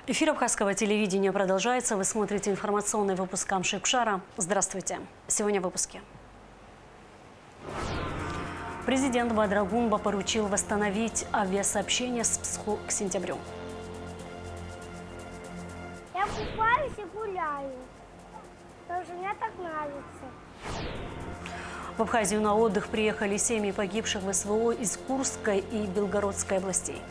Эфир абхазского телевидения продолжается. Вы смотрите информационный выпуск Амшикшара. Здравствуйте. Сегодня в выпуске. Президент Бадрагунба поручил восстановить авиасообщение с Псху к сентябрю. Я купаюсь и гуляю. Потому что мне так нравится. В Абхазию на отдых приехали семьи погибших в СВО из Курской и Белгородской областей.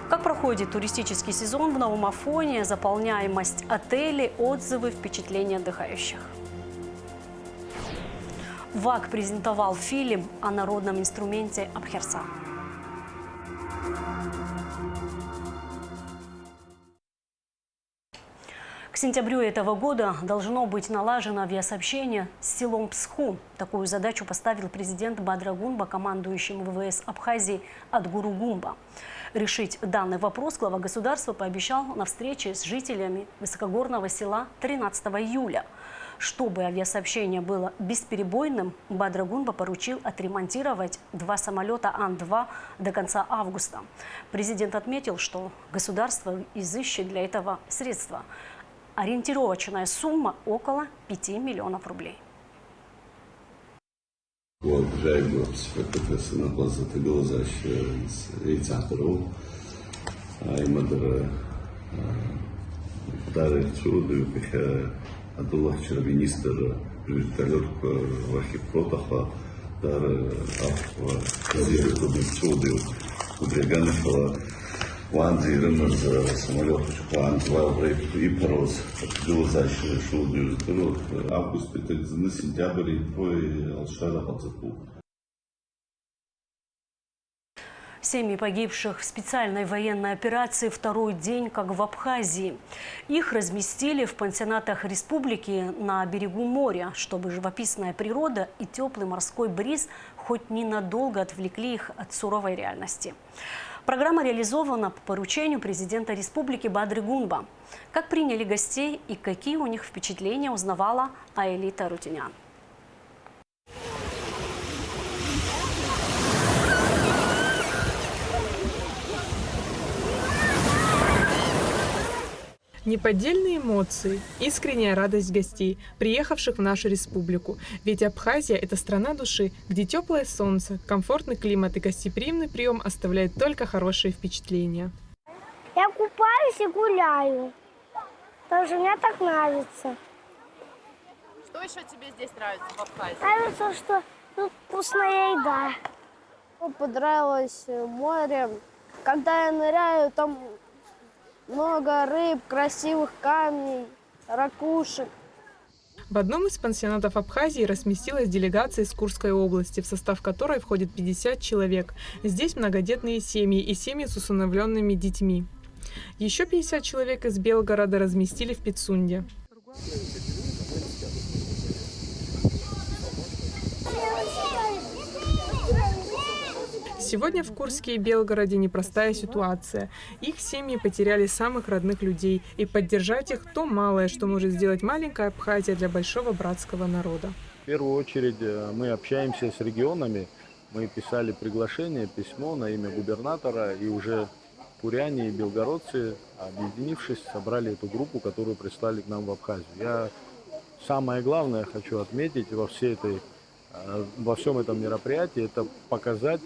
Как проходит туристический сезон в Новом Афоне, заполняемость отелей, отзывы, впечатления отдыхающих. ВАК презентовал фильм о народном инструменте Абхерса. К сентябрю этого года должно быть налажено авиасообщение с селом Псху. Такую задачу поставил президент Бадрагунба командующему ВВС Абхазии Адгуру Гумба. Решить данный вопрос глава государства пообещал на встрече с жителями высокогорного села 13 июля. Чтобы авиасообщение было бесперебойным, Бадрагунба поручил отремонтировать 2 самолета Ан-2 до конца августа. Президент отметил, что государство изыщет для этого средства. Ориентировочная сумма около 5 миллионов рублей. Абдуллах вчера министр вертолет в архипротоха, дар чуды убеганышала ванзи рымыз самолет ванзва проект и пароз дилозащи шуды август петельзны сентябрь и твой алшада пацаку. Семьи погибших в специальной военной операции второй день, как в Абхазии. Их разместили в пансионатах республики на берегу моря, чтобы живописная природа и теплый морской бриз хоть ненадолго отвлекли их от суровой реальности. Программа реализована по поручению президента республики Бадрагунба. Как приняли гостей и какие у них впечатления, узнавала Аэлита Рутинян. Неподдельные эмоции, искренняя радость гостей, приехавших в нашу республику. Ведь Абхазия – это страна души, где теплое солнце, комфортный климат и гостеприимный прием оставляют только хорошие впечатления. Я купаюсь и гуляю. Потому что мне так нравится. Что еще тебе здесь нравится в Абхазии? Нравится, что тут вкусная еда. Понравилось море. Когда я ныряю, там много рыб, красивых камней, ракушек. В одном из пансионатов Абхазии разместилась делегация из Курской области, в состав которой входит 50 человек. Здесь многодетные семьи и семьи с усыновленными детьми. Еще 50 человек из Белгорода разместили в Пицунде. Сегодня в Курске и Белгороде непростая ситуация. Их семьи потеряли самых родных людей, и поддержать их то малое, что может сделать маленькая Абхазия для большого братского народа. В первую очередь мы общаемся с регионами. Мы писали приглашение, письмо на имя губернатора, и уже куряне и белгородцы, объединившись, собрали эту группу, которую прислали к нам в Абхазию. Самое главное хочу отметить во всем этом мероприятии, это показать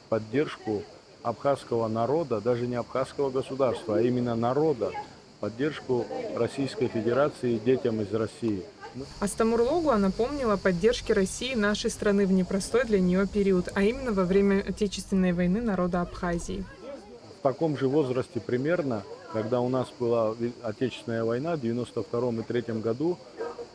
поддержку абхазского народа, даже не абхазского государства, а именно народа, поддержку Российской Федерации детям из России. Астамурлогу напомнила о поддержке России нашей страны в непростой для нее период, а именно во время Отечественной войны народа Абхазии. В таком же возрасте примерно, когда у нас была Отечественная война в 1992 и 1993 году,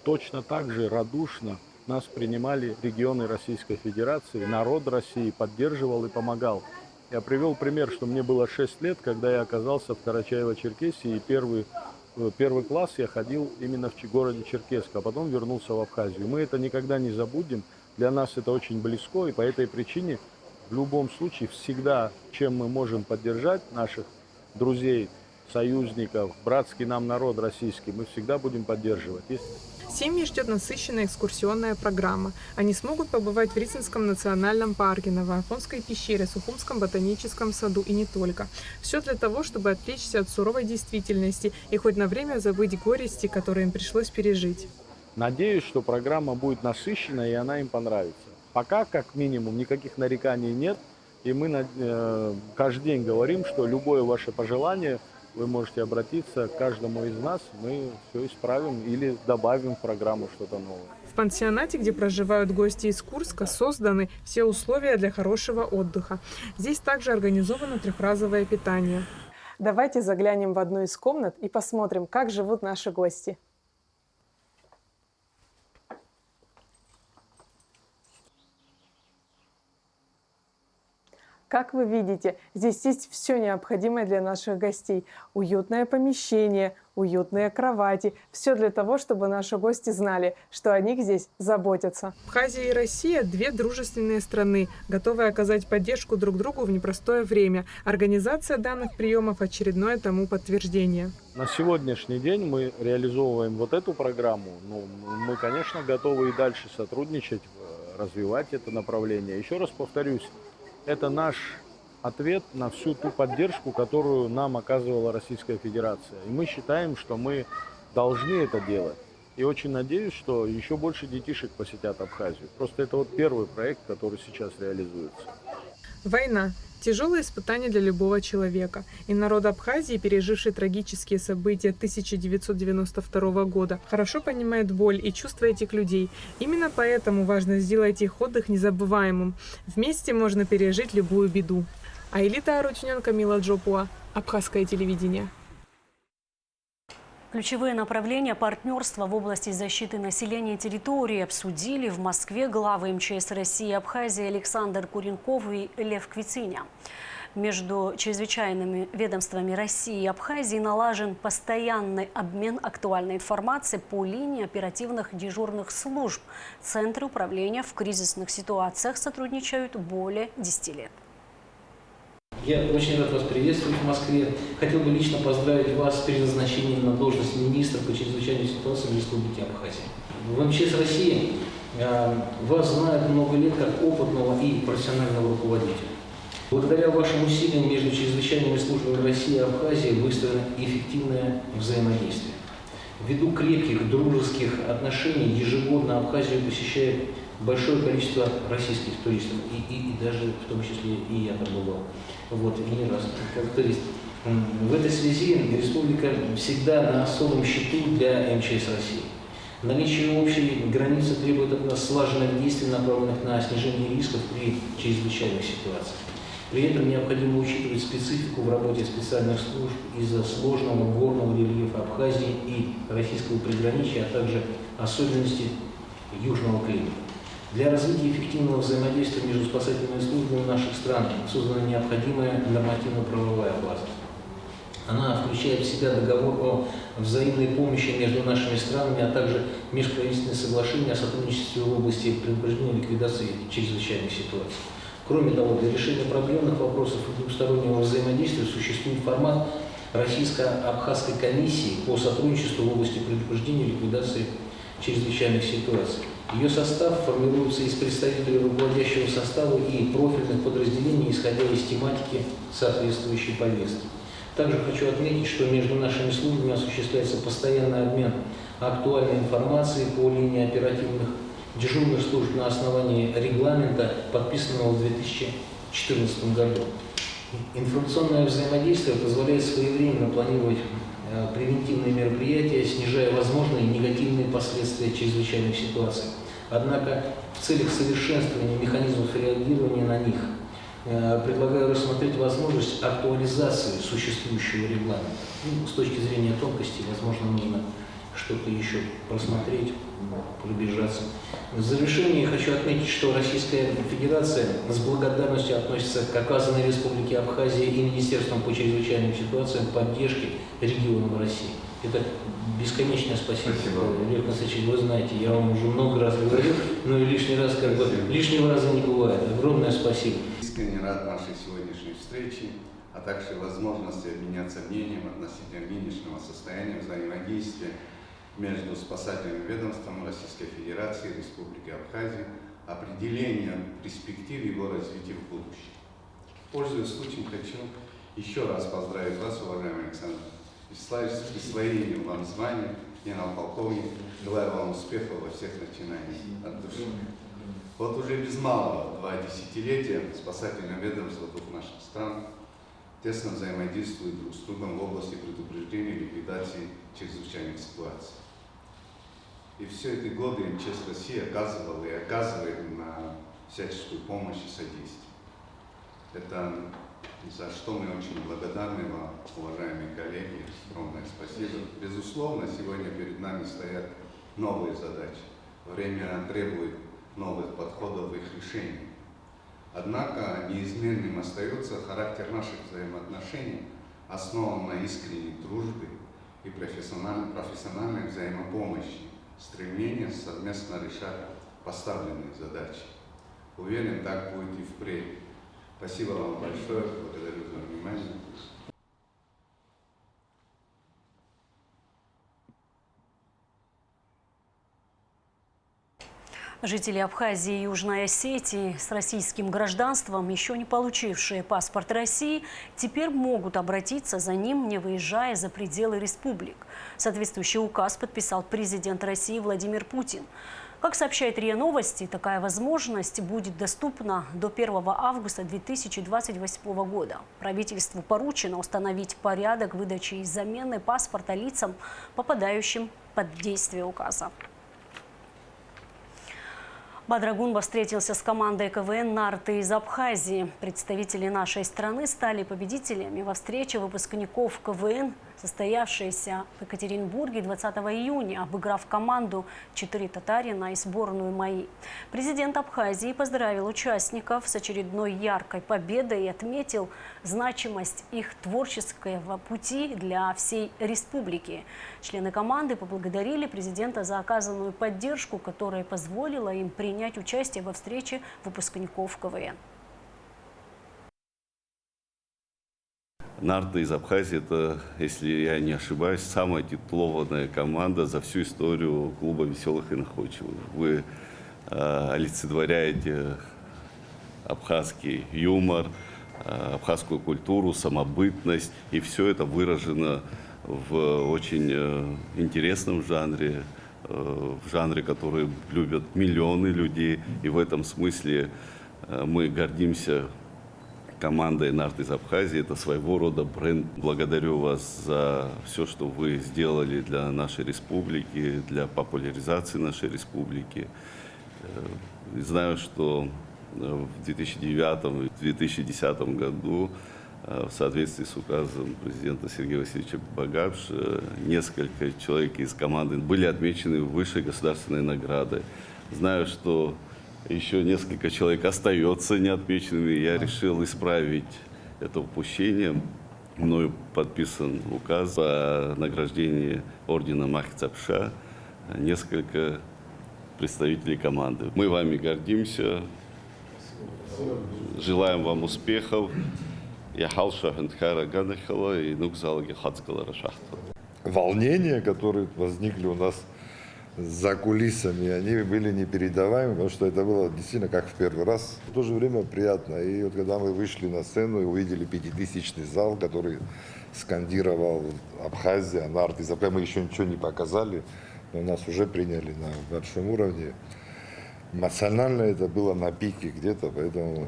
точно так же радушно нас принимали регионы Российской Федерации, народ России поддерживал и помогал. Я привел пример, что мне было 6 лет, когда я оказался в Карачаево-Черкесии, и первый класс я ходил именно в городе Черкесск, а потом вернулся в Абхазию. Мы это никогда не забудем, для нас это очень близко, и по этой причине в любом случае всегда, чем мы можем поддержать наших друзей, союзников, братский нам народ российский, мы всегда будем поддерживать. Семьи ждет насыщенная экскурсионная программа. Они смогут побывать в Рицинском национальном парке, Новоафонской пещере, Сухумском ботаническом саду и не только. Все для того, чтобы отвлечься от суровой действительности и хоть на время забыть горести, которые им пришлось пережить. Надеюсь, что программа будет насыщенной и она им понравится. Пока, как минимум, никаких нареканий нет. И мы каждый день говорим, что любое ваше пожелание вы можете обратиться к каждому из нас, мы все исправим или добавим в программу что-то новое. В пансионате, где проживают гости из Курска, созданы все условия для хорошего отдыха. Здесь также организовано трехразовое питание. Давайте заглянем в одну из комнат и посмотрим, как живут наши гости. Как вы видите, здесь есть все необходимое для наших гостей. Уютное помещение, уютные кровати. Все для того, чтобы наши гости знали, что о них здесь заботятся. Абхазия и Россия – две дружественные страны, готовые оказать поддержку друг другу в непростое время. Организация данных приемов – очередное тому подтверждение. На сегодняшний день мы реализовываем вот эту программу. Мы, конечно, готовы и дальше сотрудничать, развивать это направление. Еще раз повторюсь, это наш ответ на всю ту поддержку, которую нам оказывала Российская Федерация. И мы считаем, что мы должны это делать. И очень надеюсь, что еще больше детишек посетят Абхазию. Просто это вот первый проект, который сейчас реализуется. Война – тяжелое испытание для любого человека. И народ Абхазии, переживший трагические события 1992 года, хорошо понимает боль и чувства этих людей. Именно поэтому важно сделать их отдых незабываемым. Вместе можно пережить любую беду. Аэлита Арутюненко, Камила Джопуа, Абхазское телевидение. Ключевые направления партнерства в области защиты населения и территории обсудили в Москве главы МЧС России и Абхазии Александр Куренков и Лев Квициня. Между чрезвычайными ведомствами России и Абхазии налажен постоянный обмен актуальной информацией по линии оперативных дежурных служб. Центры управления в кризисных ситуациях сотрудничают более 10 лет. Я очень рад вас приветствовать в Москве. Хотел бы лично поздравить вас с переназначением на должность министра по чрезвычайным ситуациям в Республике Абхазия. В МЧС России вас знают много лет как опытного и профессионального руководителя. Благодаря вашим усилиям между чрезвычайными службами России и Абхазии выстроено эффективное взаимодействие. Ввиду крепких дружеских отношений ежегодно Абхазию посещает большое количество российских туристов, и даже в том числе и я там бывал, и не раз, как турист. В этой связи республика всегда на особом счету для МЧС России. Наличие общей границы требует от нас слаженных действий, направленных на снижение рисков при чрезвычайных ситуациях. При этом необходимо учитывать специфику в работе специальных служб из-за сложного горного рельефа Абхазии и российского приграничья, а также особенностей южного климата. Для развития эффективного взаимодействия между спасательными службами наших стран создана необходимая нормативно-правовая база. Она включает в себя договор о взаимной помощи между нашими странами, а также межправительственные соглашения о сотрудничестве в области предупреждения и ликвидации чрезвычайных ситуаций. Кроме того, для решения проблемных вопросов и двустороннего взаимодействия существует формат Российско-Абхазской комиссии по сотрудничеству в области предупреждения и ликвидации чрезвычайных ситуаций. Ее состав формируется из представителей руководящего состава и профильных подразделений, исходя из тематики соответствующей повестки. Также хочу отметить, что между нашими службами осуществляется постоянный обмен актуальной информацией по линии оперативных дежурных служб на основании регламента, подписанного в 2014 году. Информационное взаимодействие позволяет своевременно планировать превентивные мероприятия, снижая возможные негативные последствия чрезвычайных ситуаций. Однако в целях совершенствования механизмов реагирования на них предлагаю рассмотреть возможность актуализации существующего регламента. С точки зрения тонкости, возможно, нужно что-то еще просмотреть, пробежаться. В завершении хочу отметить, что Российская Федерация с благодарностью относится к оказанной Республике Абхазия и Министерством по чрезвычайным ситуациям поддержки регионов России. Это бесконечное спасибо. Лев Константинович, вы знаете, я вам уже много раз говорил, но и лишний раз, лишнего раза не бывает. Огромное спасибо. Искренне рад нашей сегодняшней встрече, а также возможности обменяться мнением относительно нынешнего состояния взаимодействия между спасательным ведомством Российской Федерации и Республики Абхазия, определение перспектив его развития в будущем. Пользуясь случаем, хочу еще раз поздравить вас, уважаемый Александр Вячеславович, с присвоением вам звания генерал-полковник. Желаю вам успехов во всех начинаниях от души. Вот уже без малого 2 десятилетия спасательное ведомство двух наших стран тесно взаимодействуют друг с другом в области предупреждения и ликвидации чрезвычайных ситуаций. И все эти годы МЧС России оказывала и оказывает на всяческую помощь и содействие. Это за что мы очень благодарны вам, уважаемые коллеги. Огромное спасибо. Безусловно, сегодня перед нами стоят новые задачи. Время требует новых подходов в их решении. Однако неизменным остается характер наших взаимоотношений, основан на искренней дружбе и профессиональной взаимопомощи, стремление совместно решать поставленные задачи. Уверен, так будет и впредь. Спасибо вам большое, благодарю за внимание. Жители Абхазии и Южной Осетии с российским гражданством, еще не получившие паспорт России, теперь могут обратиться за ним, не выезжая за пределы республик. Соответствующий указ подписал президент России Владимир Путин. Как сообщает РИА Новости, такая возможность будет доступна до 1 августа 2028 года. Правительству поручено установить порядок выдачи и замены паспорта лицам, попадающим под действие указа. Бадрагунба встретился с командой КВН «Нарты» из Абхазии. Представители нашей страны стали победителями во встрече выпускников КВН, состоявшейся в Екатеринбурге 20 июня, обыграв команду «Четыре татарина» и сборную «МАИ». Президент Абхазии поздравил участников с очередной яркой победой и отметил значимость их творческого пути для всей республики. Члены команды поблагодарили президента за оказанную поддержку, которая позволила им принять участие во встрече выпускников КВН. «Нарты» из Абхазии – это, если я не ошибаюсь, самая титулованная команда за всю историю клуба «Веселых и находчивых». Вы олицетворяете абхазский юмор, абхазскую культуру, самобытность, и все это выражено в очень интересном жанре, в жанре, который любят миллионы людей. И в этом смысле мы гордимся командой «Нарты» из Абхазии. Это своего рода бренд. Благодарю вас за все, что вы сделали для нашей республики, для популяризации нашей республики. Знаю, что в 2009-2010 году в соответствии с указом президента Сергея Васильевича Багапши несколько человек из команды были отмечены высшей государственной наградой. Знаю, что еще несколько человек остается неотмеченными. Я решил исправить это упущение. Мною подписан указ о награждении ордена Махицапша несколько представителей команды. Мы вами гордимся. Желаем вам успехов. Волнения, которые возникли у нас за кулисами, они были непередаваемы, потому что это было действительно как в первый раз. В то же время приятно. И вот когда мы вышли на сцену и увидели 5000-ный зал, который скандировал «Абхазия», «Нарты», мы еще ничего не показали, но нас уже приняли на большом уровне. Эмоционально это было на пике где-то, поэтому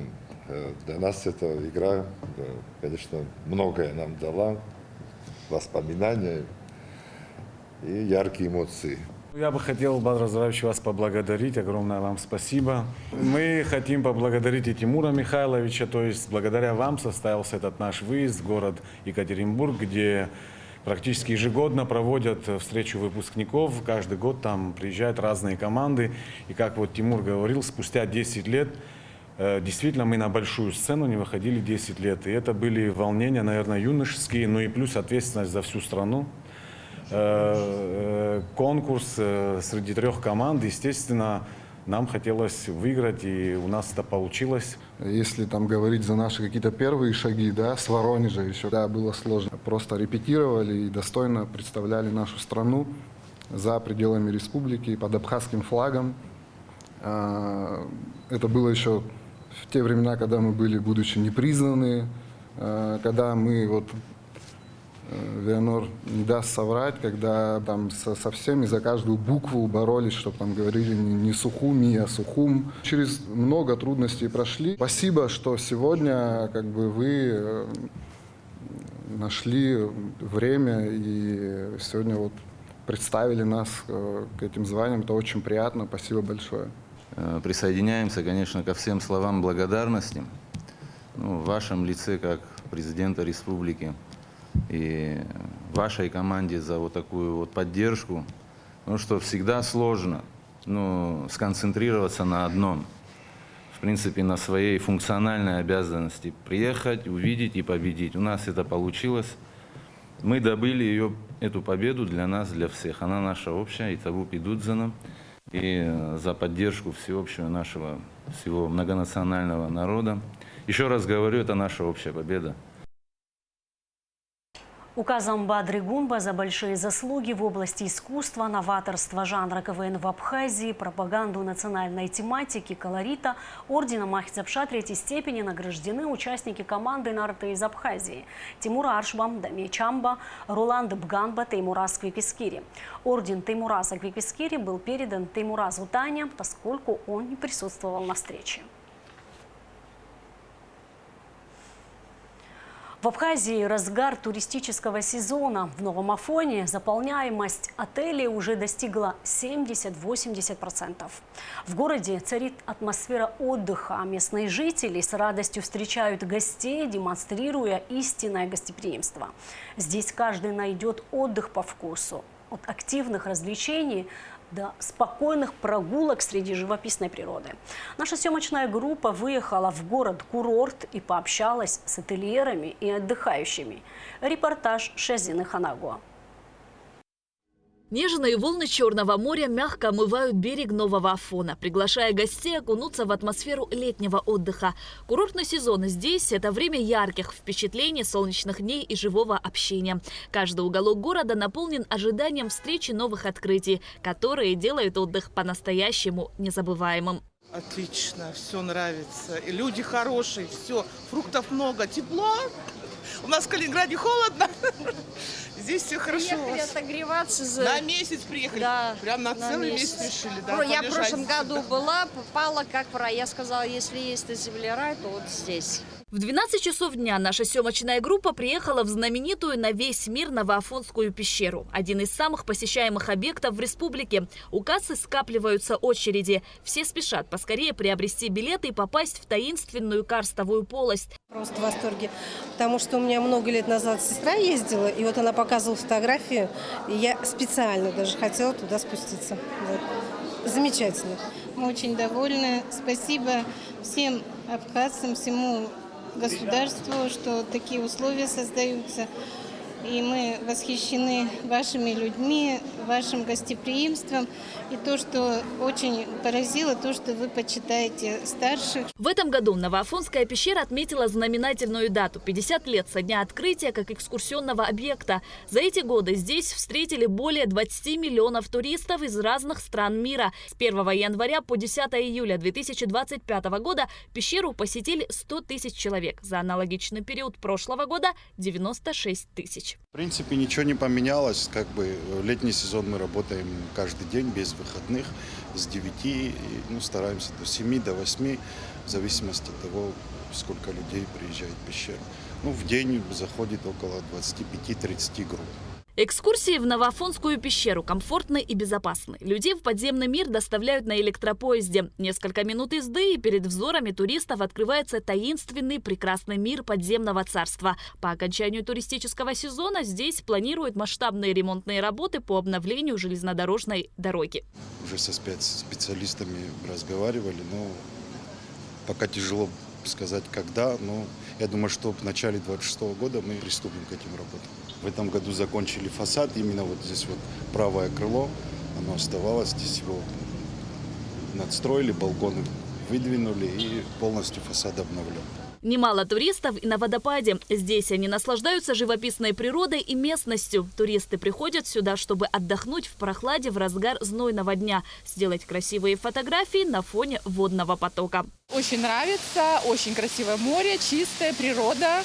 для нас эта игра, конечно, многое нам дала, воспоминания и яркие эмоции. Я бы хотел, Бадр Заравович, вас поблагодарить. Огромное вам спасибо. Мы хотим поблагодарить и Тимура Михайловича, то есть благодаря вам состоялся этот наш выезд в город Екатеринбург, где практически ежегодно проводят встречу выпускников. Каждый год там приезжают разные команды. И как вот Тимур говорил, спустя 10 лет действительно мы на большую сцену не выходили 10 лет. И это были волнения, наверное, юношеские, но и плюс ответственность за всю страну. Конкурс среди 3 команд, естественно, нам хотелось выиграть, и у нас это получилось. Если там говорить за наши какие-то первые шаги, да, с Воронежа еще, да, было сложно. Просто репетировали и достойно представляли нашу страну. за пределами республики под абхазским флагом. Это было еще в те времена, когда мы были, будучи непризнаны, когда мы, вот, Вианор не даст соврать, когда там со всеми за каждую букву боролись, чтобы там говорили не Сухуми, а Сухум. Через много трудностей прошли. Спасибо, что сегодня как бы вы нашли время и сегодня вот представили нас к этим званиям. Это очень приятно. Спасибо большое. Присоединяемся, конечно, ко всем словам благодарности. В вашем лице, как президента республики, и вашей команде за вот такую вот поддержку. Потому что всегда сложно сконцентрироваться на одном. В принципе, на своей функциональной обязанности приехать, увидеть и победить. У нас это получилось. Мы добыли эту победу для нас, для всех. Она наша общая, и Таву идут за нам. И за поддержку всеобщего нашего, всего многонационального народа. Еще раз говорю, это наша общая победа. Указом Бадры Гунба за большие заслуги в области искусства, новаторства жанра КВН в Абхазии, пропаганду национальной тематики, колорита, орденом Махицапша третьей степени награждены участники команды «Нарты» из Абхазии. Тимур Аршбам, Дамир Чамба, Роланд Бганба, Теймураз Квипискири. Орден Теймураза Квипискири был передан Теймуразу Таня, поскольку он не присутствовал на встрече. В Абхазии разгар туристического сезона. В Новом Афоне заполняемость отелей уже достигла 70-80%. В городе царит атмосфера отдыха. Местные жители с радостью встречают гостей, демонстрируя истинное гостеприимство. Здесь каждый найдет отдых по вкусу. От активных развлечений до спокойных прогулок среди живописной природы. Наша съемочная группа выехала в город-курорт и пообщалась с ательерами и отдыхающими. Репортаж Шазины Ханагуа. Нежные волны Черного моря мягко омывают берег Нового Афона, приглашая гостей окунуться в атмосферу летнего отдыха. Курортный сезон здесь – это время ярких впечатлений, солнечных дней и живого общения. Каждый уголок города наполнен ожиданием встречи новых открытий, которые делают отдых по-настоящему незабываемым. Отлично, все нравится. И люди хорошие, все. Фруктов много, тепло. У нас в Калининграде холодно. Здесь все хорошо. Приехали отогреваться. На месяц приехали. Да, прям на целый месяц решили. Да, я в прошлом году была, попала как пора. Я сказала, если есть на земле рай, то вот здесь. В 12 часов дня наша съемочная группа приехала в знаменитую на весь мир Новоафонскую пещеру. Один из самых посещаемых объектов в республике. У кассы скапливаются очереди. Все спешат поскорее приобрести билеты и попасть в таинственную карстовую полость. Просто в восторге, потому что у меня много лет назад сестра ездила, и вот она показывала фотографию, и я специально даже хотела туда спуститься. Вот. Замечательно. Мы очень довольны. Спасибо всем абхазцам, всему государству, что такие условия создаются. И мы восхищены вашими людьми, вашим гостеприимством. И то, что очень поразило, то, что вы почитаете старших. В этом году Новоафонская пещера отметила знаменательную дату – 50 лет со дня открытия как экскурсионного объекта. За эти годы здесь встретили более 20 миллионов туристов из разных стран мира. С 1 января по 10 июля 2025 года пещеру посетили 100 тысяч человек. За аналогичный период прошлого года – 96 тысяч. В принципе, ничего не поменялось. Как бы летний сезон мы работаем каждый день без выходных с 9, стараемся до 7, до 8, в зависимости от того, сколько людей приезжает в пещеру. В день заходит около 25-30 групп. Экскурсии в Новоафонскую пещеру комфортны и безопасны. Людей в подземный мир доставляют на электропоезде. Несколько минут езды, и перед взорами туристов открывается таинственный прекрасный мир подземного царства. По окончанию туристического сезона здесь планируют масштабные ремонтные работы по обновлению железнодорожной дороги. Уже со специалистами разговаривали, но пока тяжело сказать когда, но я думаю, что в начале 2026 года мы приступим к этим работам. В этом году закончили фасад, именно вот здесь вот правое крыло, оно оставалось, здесь его надстроили, балконы выдвинули и полностью фасад обновлен. Немало туристов и на водопаде. Здесь они наслаждаются живописной природой и местностью. Туристы приходят сюда, чтобы отдохнуть в прохладе в разгар знойного дня, сделать красивые фотографии на фоне водного потока. Очень нравится, очень красивое море, чистая природа,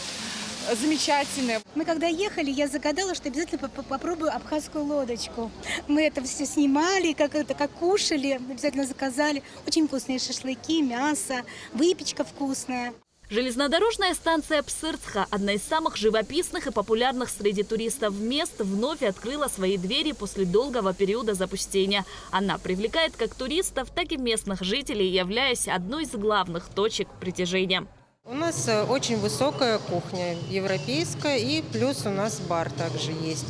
замечательная. Мы когда ехали, я загадала, что обязательно попробую абхазскую лодочку. Мы это все снимали, как кушали, обязательно заказали. Очень вкусные шашлыки, мясо, выпечка вкусная. Железнодорожная станция Псырцха, одна из самых живописных и популярных среди туристов мест, вновь открыла свои двери после долгого периода запустения. Она привлекает как туристов, так и местных жителей, являясь одной из главных точек притяжения. У нас очень высокая кухня, европейская, и плюс у нас бар также есть.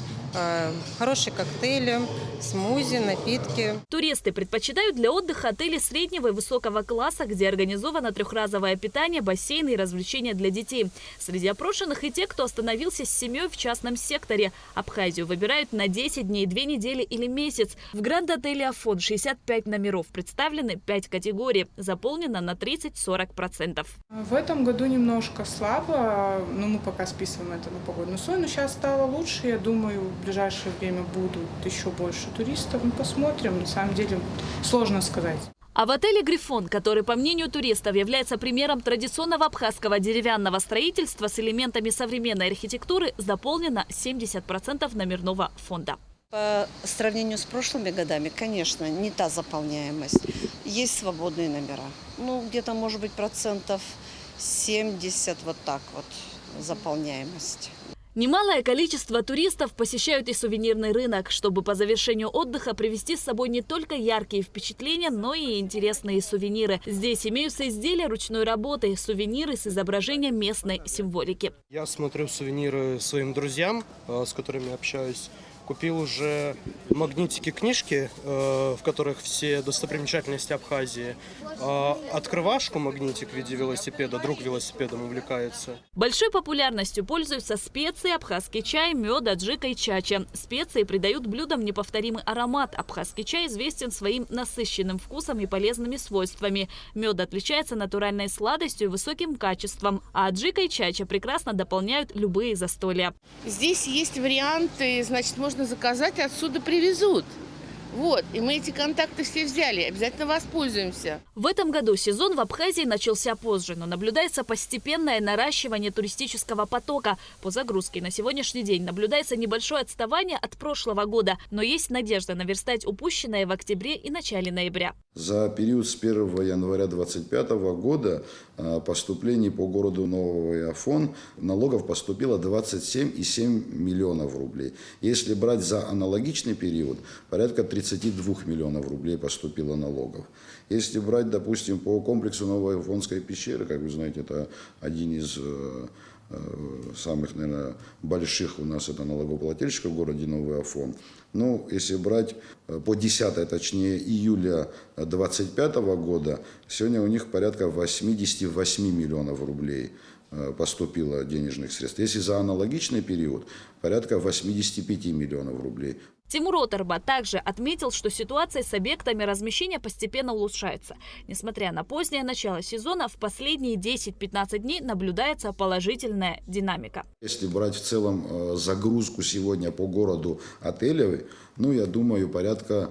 Хорошие коктейли, смузи, напитки. Туристы предпочитают для отдыха отели среднего и высокого класса, где организовано трехразовое питание, бассейны и развлечения для детей. Среди опрошенных и те, кто остановился с семьей в частном секторе. Абхазию выбирают на 10 дней, 2 недели или месяц. В Гранд-отеле Афон 65 номеров, представлены 5 категорий, заполнено на 30-40%. В этом году немножко слабо, но мы пока списываем это на погодную условия, но сейчас стало лучше, я думаю, в ближайшее время будут еще больше туристов. Мы посмотрим, на самом деле сложно сказать. А в отеле «Грифон», который, по мнению туристов, является примером традиционного абхазского деревянного строительства с элементами современной архитектуры, заполнено 70% номерного фонда. По сравнению с прошлыми годами, конечно, не та заполняемость. Есть свободные номера. Ну, где-то, может быть, 70%, вот так вот, заполняемость. Немалое количество туристов посещают и сувенирный рынок, чтобы по завершению отдыха привезти с собой не только яркие впечатления, но и интересные сувениры. Здесь имеются изделия ручной работы, сувениры с изображением местной символики. Я смотрю сувениры своим друзьям, с которыми общаюсь. Купил уже магнитики-книжки, в которых все достопримечательности Абхазии. Открывашку магнитик в виде велосипеда, друг велосипедом увлекается. Большой популярностью пользуются специи, абхазский чай, мед, аджика и чача. Специи придают блюдам неповторимый аромат. Абхазский чай известен своим насыщенным вкусом и полезными свойствами. Мед отличается натуральной сладостью и высоким качеством. А аджика и чача прекрасно дополняют любые застолья. Здесь есть варианты, значит, можно заказать, отсюда привезут. Вот, и мы эти контакты все взяли, обязательно воспользуемся. В этом году сезон в Абхазии начался позже, но наблюдается постепенное наращивание туристического потока. По загрузке на сегодняшний день наблюдается небольшое отставание от прошлого года, но есть надежда наверстать упущенное в октябре и начале ноября. За период с 1 января 2025 года поступлений по городу Новый Афон налогов поступило 27,7 миллионов рублей. Если брать за аналогичный период, порядка 32 миллионов рублей поступило налогов. Если брать, допустим, по комплексу Новой Афонской пещеры, как вы знаете, это один из самых, наверное, больших у нас это налогоплательщиков в городе Новый Афон. Ну, если брать по 10, точнее, июля 2025 года, сегодня у них порядка 88 миллионов рублей поступило денежных средств. Если за аналогичный период, порядка 85 миллионов рублей. Тимур Оторба также отметил, что ситуация с объектами размещения постепенно улучшается. Несмотря на позднее начало сезона, в последние 10-15 дней наблюдается положительная динамика. Если брать в целом загрузку сегодня по городу отелей, ну, я думаю, порядка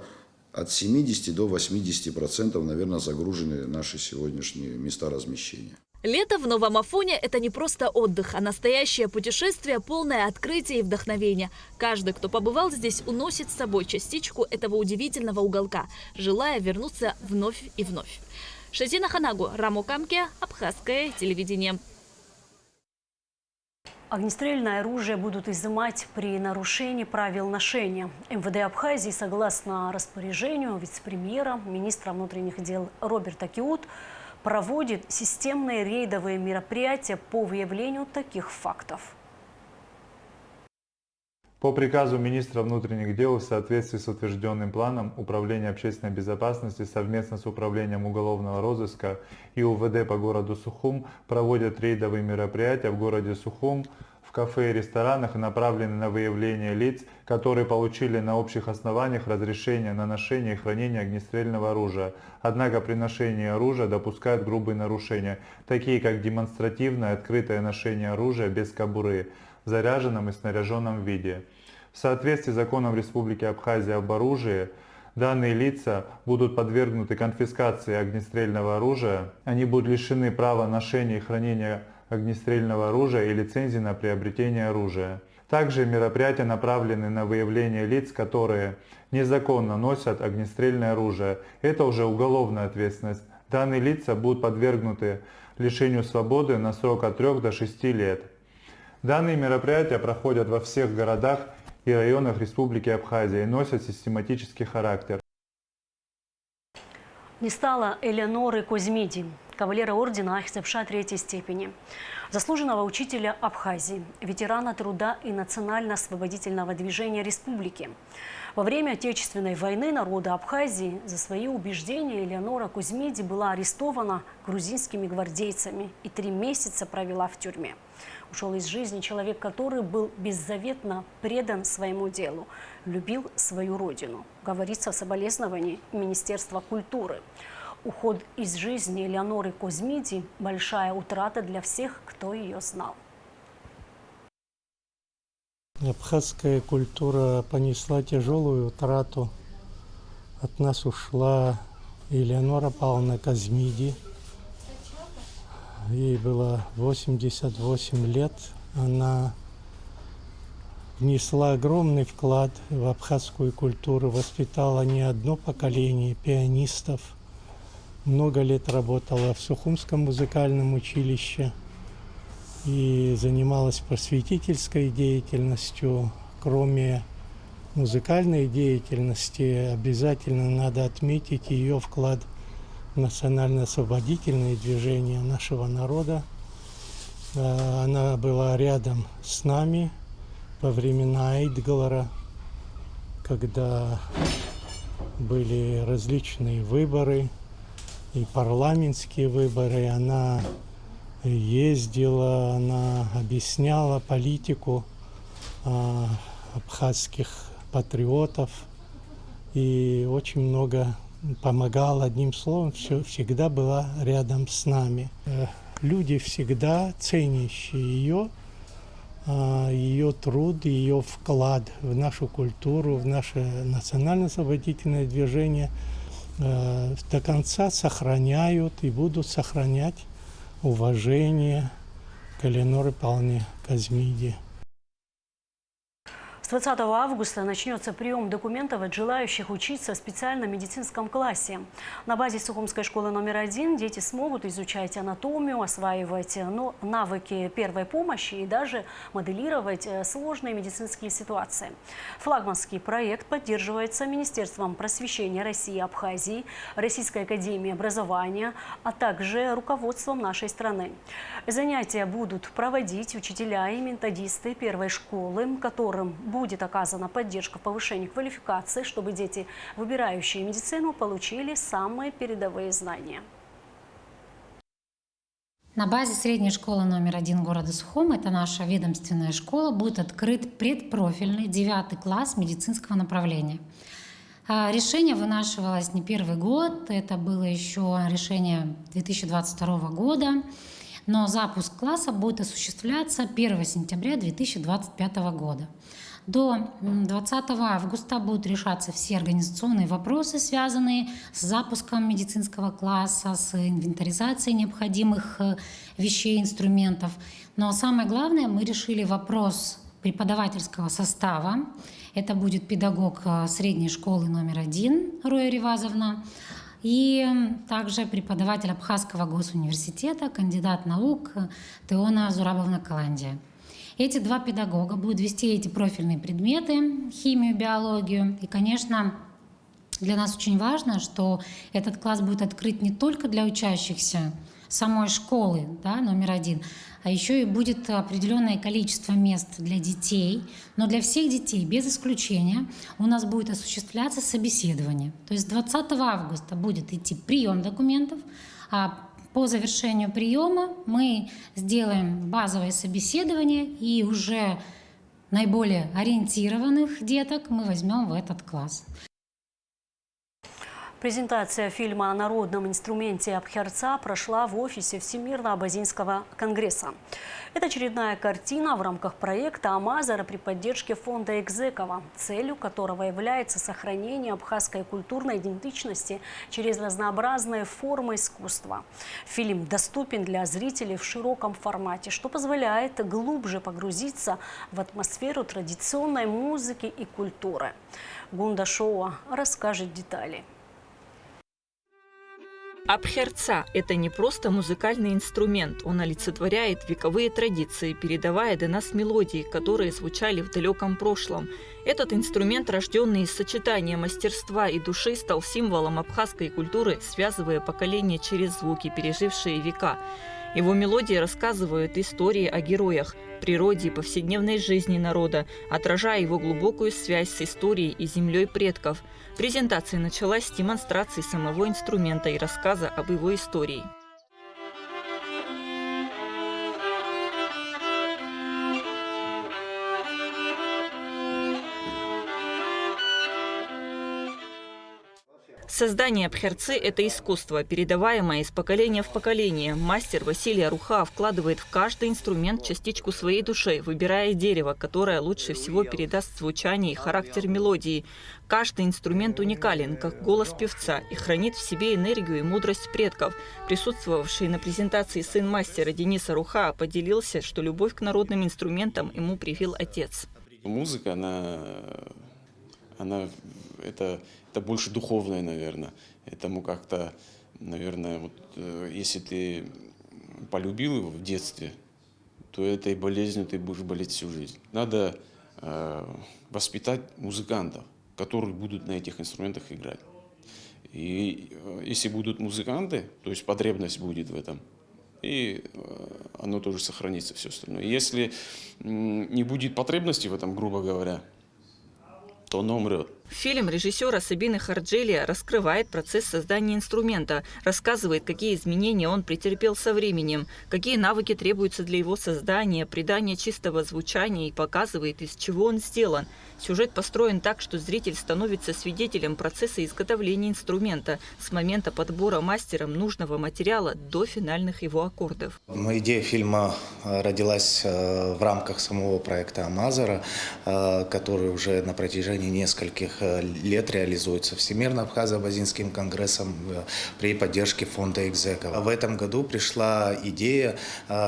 от 70 до 80%, наверное, загружены наши сегодняшние места размещения. Лето в Новом Афоне – это не просто отдых, а настоящее путешествие, полное открытия и вдохновения. Каждый, кто побывал здесь, уносит с собой частичку этого удивительного уголка, желая вернуться вновь и вновь. Шазина Ханагу, Рамо Камке, Абхазское телевидение. Огнестрельное оружие будут изымать при нарушении правил ношения. МВД Абхазии, согласно распоряжению вице-премьера, министра внутренних дел Роберта Киут, проводит системные рейдовые мероприятия по выявлению таких фактов. По приказу министра внутренних дел в соответствии с утвержденным планом Управления общественной безопасности совместно с Управлением уголовного розыска и УВД по городу Сухум проводят рейдовые мероприятия в городе Сухум, в в кафе и ресторанах направлены на выявление лиц, которые получили на общих основаниях разрешение на ношение и хранение огнестрельного оружия. Однако при ношении оружия допускают грубые нарушения, такие как демонстративное открытое ношение оружия без кобуры, в заряженном и снаряженном виде. В соответствии с законом Республики Абхазия об оружии, данные лица будут подвергнуты конфискации огнестрельного оружия, они будут лишены права ношения и хранения огнестрельного оружия и лицензии на приобретение оружия. Также мероприятия направлены на выявление лиц, которые незаконно носят огнестрельное оружие. Это уже уголовная ответственность. Данные лица будут подвергнуты лишению свободы на срок от 3 до 6 лет. Данные мероприятия проходят во всех городах и районах Республики Абхазия и носят систематический характер. Не стало Элеоноры Козьмиди, кавалера ордена Ахисепша третьей степени, заслуженного учителя Абхазии, ветерана труда и национально-освободительного движения республики. Во время Отечественной войны народа Абхазии за свои убеждения Элеонора Козьмиди была арестована грузинскими гвардейцами и 3 месяца провела в тюрьме. Ушел из жизни человек, который был беззаветно предан своему делу, любил свою родину, говорится в соболезновании Министерства культуры. Уход из жизни Элеоноры Козьмиди – большая утрата для всех, кто ее знал. Абхазская культура понесла тяжелую утрату. От нас ушла Элеонора Павловна Козьмиди. Ей было 88 лет. Она внесла огромный вклад в абхазскую культуру, воспитала не одно поколение пианистов. Много лет работала в Сухумском музыкальном училище и занималась просветительской деятельностью. Кроме музыкальной деятельности, обязательно надо отметить ее вклад в национально-освободительное движение нашего народа. Она была рядом с нами во времена Эйдгалора, когда были различные выборы, и парламентские выборы. Она ездила, она объясняла политику абхазских патриотов и очень много помогала, одним словом, всегда была рядом с нами. Люди всегда ценящие ее труд, ее вклад в нашу культуру, в наше национально-освободительное движение до конца сохраняют и будут сохранять уважение к Элеоноре Павловне Козьмиди. С 20 августа начнется прием документов от желающих учиться в специальном медицинском классе. На базе Сухумской школы номер 1 дети смогут изучать анатомию, осваивать навыки первой помощи и даже моделировать сложные медицинские ситуации. Флагманский проект поддерживается Министерством просвещения России и Абхазии, Российской академией образования, а также руководством нашей страны. Занятия будут проводить учителя и методисты первой школы, которым будет оказана поддержка в повышении квалификации, чтобы дети, выбирающие медицину, получили самые передовые знания. На базе средней школы номер 1 города Сухум, это наша ведомственная школа, будет открыт предпрофильный 9 класс медицинского направления. Решение вынашивалось не первый год, это было еще решение 2022 года, но запуск класса будет осуществляться 1 сентября 2025 года. До 20 августа будут решаться все организационные вопросы, связанные с запуском медицинского класса, с инвентаризацией необходимых вещей, инструментов. Но самое главное, мы решили вопрос преподавательского состава. Это будет педагог средней школы номер 1 Роя Ревазовна и также преподаватель Абхазского госуниверситета, кандидат наук Теона Зурабовна Каландия. Эти 2 педагога будут вести эти профильные предметы, химию, биологию. И, конечно, для нас очень важно, что этот класс будет открыт не только для учащихся самой школы, номер 1, а еще и будет определенное количество мест для детей. Но для всех детей, без исключения, у нас будет осуществляться собеседование. То есть 20 августа будет идти прием документов, а По завершению приема мы сделаем базовое собеседование, и уже наиболее ориентированных деток мы возьмем в этот класс. Презентация фильма о народном инструменте Абхерца прошла в офисе Всемирно-Абазинского конгресса. Это очередная картина в рамках проекта Амазара при поддержке фонда Экзекова, целью которого является сохранение абхазской культурной идентичности через разнообразные формы искусства. Фильм доступен для зрителей в широком формате, что позволяет глубже погрузиться в атмосферу традиционной музыки и культуры. Гунда Шоуа расскажет детали. Абхерца – это не просто музыкальный инструмент, он олицетворяет вековые традиции, передавая до нас мелодии, которые звучали в далеком прошлом. Этот инструмент, рожденный из сочетания мастерства и души, стал символом абхазской культуры, связывая поколения через звуки, пережившие века. Его мелодии рассказывают истории о героях, природе и повседневной жизни народа, отражая его глубокую связь с историей и землей предков. Презентация началась с демонстрации самого инструмента и рассказа об его истории. Создание абхерцы – это искусство, передаваемое из поколения в поколение. Мастер Василий Аруха вкладывает в каждый инструмент частичку своей души, выбирая дерево, которое лучше всего передаст звучание и характер мелодии. Каждый инструмент уникален, как голос певца, и хранит в себе энергию и мудрость предков. Присутствовавший на презентации сын мастера Денис Аруха поделился, что любовь к народным инструментам ему привил отец. Музыка, это больше духовное, наверное. Этому как-то, наверное, вот, если ты полюбил его в детстве, то этой болезнью ты будешь болеть всю жизнь. Надо воспитать музыкантов, которые будут на этих инструментах играть. И если будут музыканты, то есть потребность будет в этом, и оно тоже сохранится, все остальное. Если не будет потребности в этом, грубо говоря, то оно умрет. Фильм режиссера Сабины Харджелия раскрывает процесс создания инструмента, рассказывает, какие изменения он претерпел со временем, какие навыки требуются для его создания, придания чистого звучания и показывает, из чего он сделан. Сюжет построен так, что зритель становится свидетелем процесса изготовления инструмента с момента подбора мастером нужного материала до финальных его аккордов. Идея фильма родилась в рамках самого проекта Амазара, который уже на протяжении нескольких лет реализуется Всемирно-Абхазо-Абазинским конгрессом при поддержке фонда Экзекова. В этом году пришла идея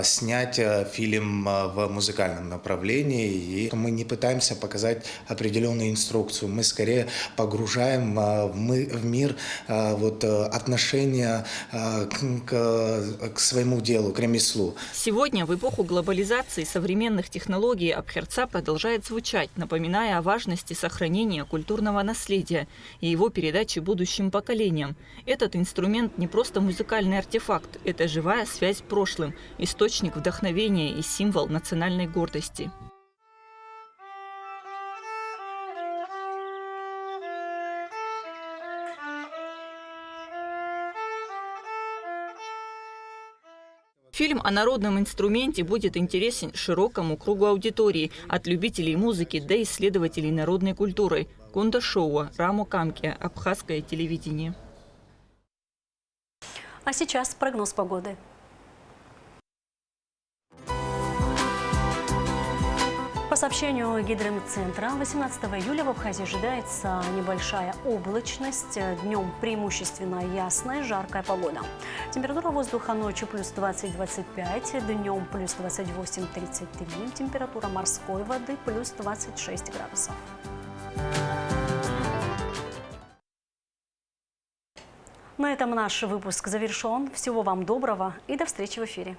снять фильм в музыкальном направлении, и мы не пытаемся показать определенную инструкцию, мы скорее погружаем в мир отношения к своему делу, к ремеслу. Сегодня, в эпоху глобализации и современных технологий, абхерца продолжает звучать, напоминая о важности сохранения культурного наследия и его передачи будущим поколениям. Этот инструмент не просто музыкальный артефакт, это живая связь с прошлым, источник вдохновения и символ национальной гордости. Фильм о народном инструменте будет интересен широкому кругу аудитории, от любителей музыки до исследователей народной культуры. Гунда Шоуа, Рамо Камке, Абхазское телевидение. А сейчас прогноз погоды. По сообщению Гидрометцентра, 18 июля в Абхазии ожидается небольшая облачность. Днем преимущественно ясная, жаркая погода. Температура воздуха ночью плюс 20-25, днем плюс 28-33, температура морской воды плюс 26 градусов. На этом наш выпуск завершен. Всего вам доброго и до встречи в эфире.